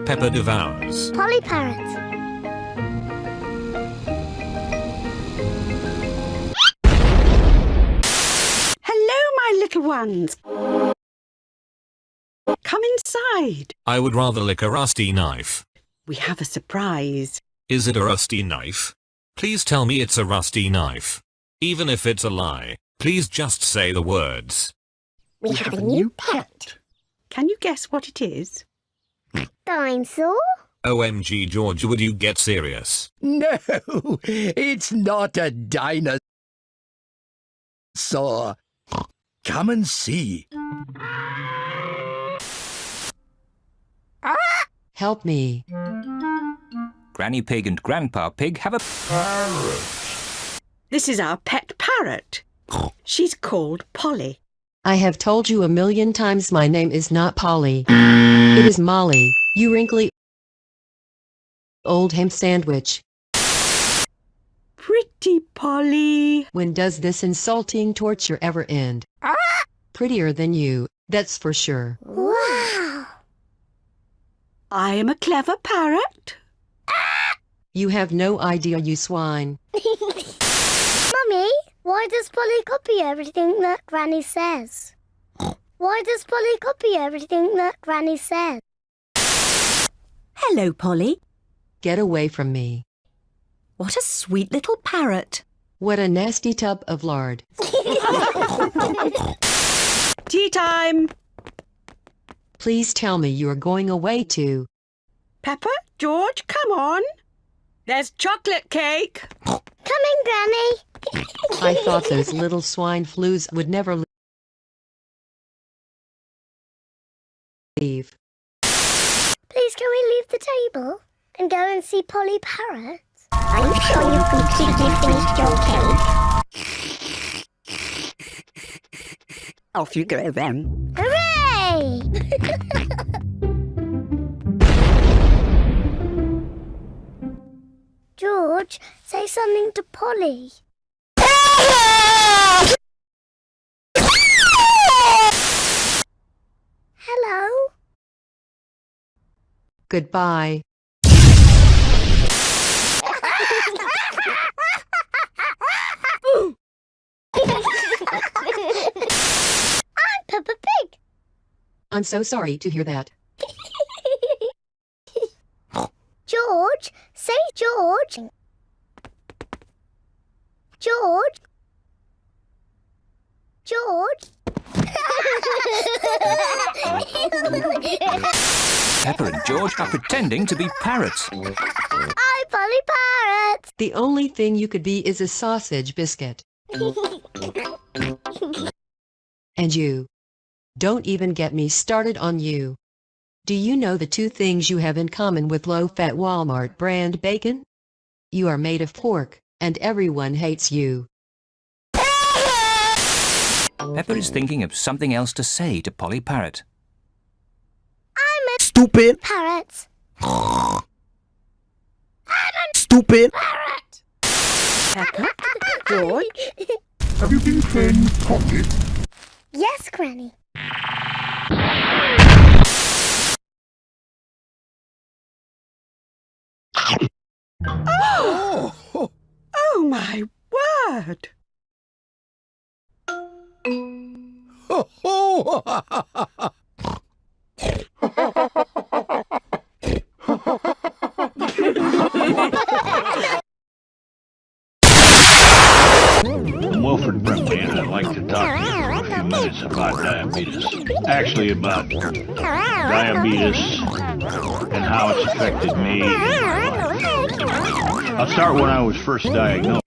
Peppa devours. Polly Parrot. Hello, my little ones. Come inside. I would rather lick a rusty knife. We have a surprise. Is it a rusty knife? Please tell me it's a rusty knife. Even if it's a lie, please just say the words. We have a new pet. Can you guess what it is? Dinosaur? OMG, George, would you get serious? No, it's not a dinosaur. Come and see. Help me. Granny Pig and Grandpa Pig have a parrot. This is our pet parrot. She's called Polly. I have told you a million times my name is not Polly. It is Molly, you wrinkly old ham sandwich. Pretty Polly. When does this insulting torture ever end? Prettier than you, that's for sure. Wow! I am a clever parrot. You have no idea, you swine. Mummy, why does Polly copy everything that Granny says? Why does Polly copy everything that Granny says? Hello, Polly. Get away from me. What a sweet little parrot. What a nasty tub of lard. Tea time. Please tell me you are going away too. Peppa, George, come on. There's chocolate cake. Coming, Granny. I thought those little swine flus would never leave. Please can we leave the table and go and see Polly Parrot? Are you sure you've completely finished your cake? Off you go then. Hooray! George, say something to Polly. Hello? Goodbye. I'm Peppa Pig. I'm so sorry to hear that. George, say George. George. George. Peppa and George are pretending to be parrots. I'm Polly Parrot. The only thing you could be is a sausage biscuit. And you. Don't even get me started on you. Do you know the two things you have in common with low-fat Walmart brand bacon? You are made of pork, and everyone hates you. Peppa is thinking of something else to say to Polly Parrot. I'm a Stupid. parrot. Stupid. Parrot. Peppa, George. Have you been playing pocket? Yes, Granny. Oh! Oh, my word. Ho, ho. I'm Wilfred Brimley, and I'd like to talk to you for a few minutes about diabetes. Actually, about diabetes and how it's affected me. I'll start when I was first diagnosed.